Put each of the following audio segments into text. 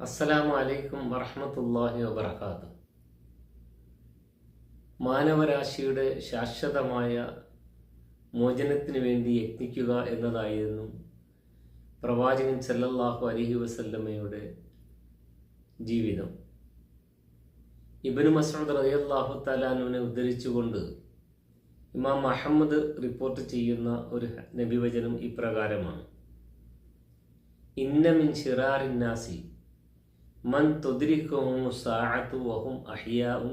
അസ്സലാമു അലൈക്കും വറഹ്മത്തുള്ളാഹി വബറകാതുഹു. മാനവരാശിയുടെ ശാശ്വതമായ മോചനത്തിന് വേണ്ടി യത്നിക്കുക എന്നതായിരുന്നു പ്രവാചകൻ സല്ലല്ലാഹു അലൈഹി വസല്ലമയുടെ ജീവിതം. ഇബ്നു മസ്ഊദ് റളിയല്ലാഹു തആല അൻഹുവിനെ ഉദ്ധരിച്ചുകൊണ്ട് ഇമാം അഹ്മദ് റിപ്പോർട്ട് ചെയ്യുന്ന ഒരു നബിവചനം ഇപ്രകാരമാണ്: ഇന്ന മിൻ ശിറാറിൻ നാസി മൻ തുദ്രിക്കുഹും സാഅതു വഹും അഹ്യാഉൻ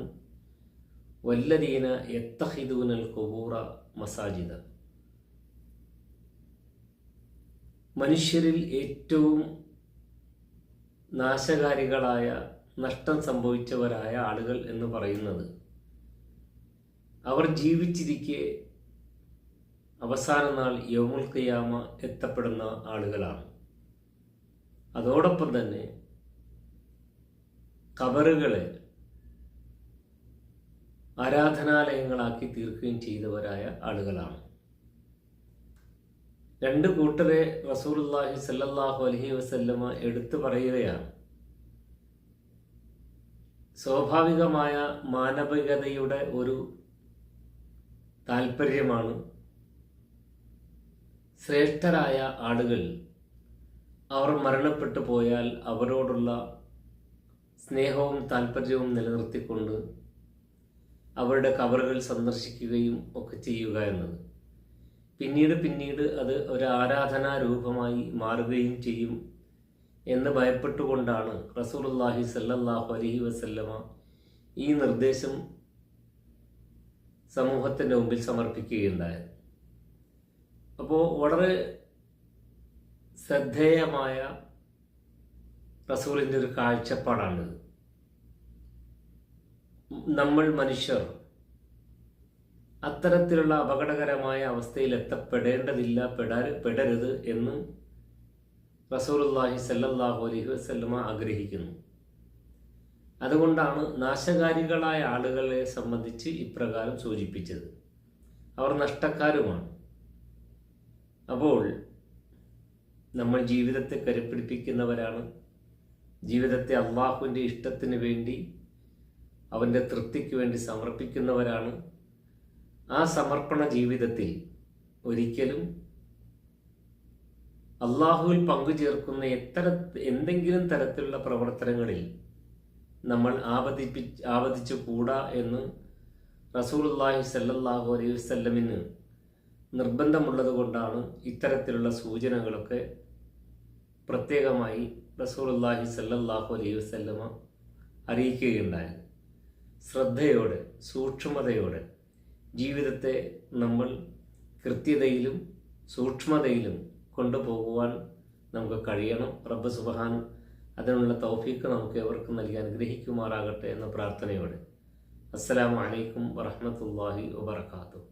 വല്ലദീന യത്തഖിദൂനൽ ഖുബൂറ മസാജിദ. മനുഷ്യരിൽ ഏറ്റവും നാശകാരികളായ, നഷ്ടം സംഭവിച്ചവരായ ആളുകൾ എന്ന് പറയുന്നത് അവർ ജീവിച്ചിരിക്കെ അവസാന നാൾ യൗമുൽ ഖിയാമ എത്തപ്പെടുന്ന ആളുകളാണ്. അതോടൊപ്പം തന്നെ ഖബറുകളെ ആരാധനാലയങ്ങളാക്കി തീർക്കുകയും ചെയ്തവരായ ആളുകളാണ്. രണ്ട് കൂട്ടരെ റസൂലുള്ളാഹി സ്വല്ലല്ലാഹു അലൈഹി വസല്ലമ എടുത്തു പറയുകയാണ്. സ്വാഭാവികമായ മാനവികതയുടെ ഒരു താല്പര്യമാണ് ശ്രേഷ്ഠരായ ആളുകൾ അവർ മരണപ്പെട്ടു പോയാൽ അവരോടുള്ള സ്നേഹവും താല്പര്യവും നിലനിർത്തിക്കൊണ്ട് അവരുടെ ഖബറുകൾ സന്ദർശിക്കുകയും ഒക്കെ ചെയ്യുക എന്നത്. പിന്നീട് അത് ഒരു ആരാധനാ രൂപമായി മാറുകയും ചെയ്യും എന്ന് ഭയപ്പെട്ടുകൊണ്ടാണ് റസൂലുള്ളാഹി സ്വല്ലല്ലാഹു അലൈഹി വസല്ലമ ഈ നിർദ്ദേശം സമൂഹത്തിൻ്റെ മുമ്പിൽ സമർപ്പിക്കുകയുണ്ടായത്. അപ്പോൾ വളരെ ശ്രദ്ധേയമായ റസൂലിൻ്റെ ഒരു കാഴ്ചപ്പാടാണിത്. നമ്മൾ മനുഷ്യർ അത്തരത്തിലുള്ള അപകടകരമായ അവസ്ഥയിൽ എത്തപ്പെടേണ്ടതില്ല, പെടരുത് എന്ന് റസൂലുള്ളാഹി സ്വല്ലല്ലാഹു അലൈഹി വസല്ലമ ആഗ്രഹിക്കുന്നു. അതുകൊണ്ടാണ് നാശകാരികളായ ആളുകളെ സംബന്ധിച്ച് ഇപ്രകാരം സൂചിപ്പിച്ചത്. അവർ നഷ്ടക്കാരുമാണ്. അപ്പോൾ നമ്മൾ ജീവിതത്തെ കരുപ്പിടിപ്പിക്കുന്നവരാണ്. ജീവിതത്തെ അള്ളാഹുവിൻ്റെ ഇഷ്ടത്തിന് വേണ്ടി, അവൻ്റെ തൃപ്തിക്ക് വേണ്ടി സമർപ്പിക്കുന്നവരാണ്. ആ സമർപ്പണ ജീവിതത്തിൽ ഒരിക്കലും അള്ളാഹുവിൽ പങ്കുചേർക്കുന്ന എന്തെങ്കിലും തരത്തിലുള്ള പ്രവർത്തനങ്ങളിൽ നമ്മൾ ആപതിച്ചു കൂടാ എന്ന് റസൂലുള്ളാഹി സ്വല്ലല്ലാഹു അലൈഹി വസല്ലമിന് നിർബന്ധമുള്ളത് കൊണ്ടാണ് ഇത്തരത്തിലുള്ള സൂചനകളൊക്കെ പ്രത്യേകമായി റസൂലുള്ളാഹി സ്വല്ലല്ലാഹു അലൈഹി വസല്ലമ അറിയിക്കുകയുണ്ടായത്. ശ്രദ്ധയോടെ, സൂക്ഷ്മതയോടെ ജീവിതത്തെ നമ്മൾ കൃത്യതയിലും സൂക്ഷ്മതയിലും കൊണ്ടുപോകുവാൻ നമുക്ക് കഴിയണം. റബ്ബ് സുബ്ഹാനഹു അതിനുള്ള തൗഫീഖ് നമുക്ക് എവർക്കും നൽകി അനുഗ്രഹിക്കുമാറാകട്ടെ എന്ന പ്രാർത്ഥനയോടെ അസ്സലാമു അലൈക്കും വറഹ്മത്തുള്ളാഹി വബറകാതുഹു.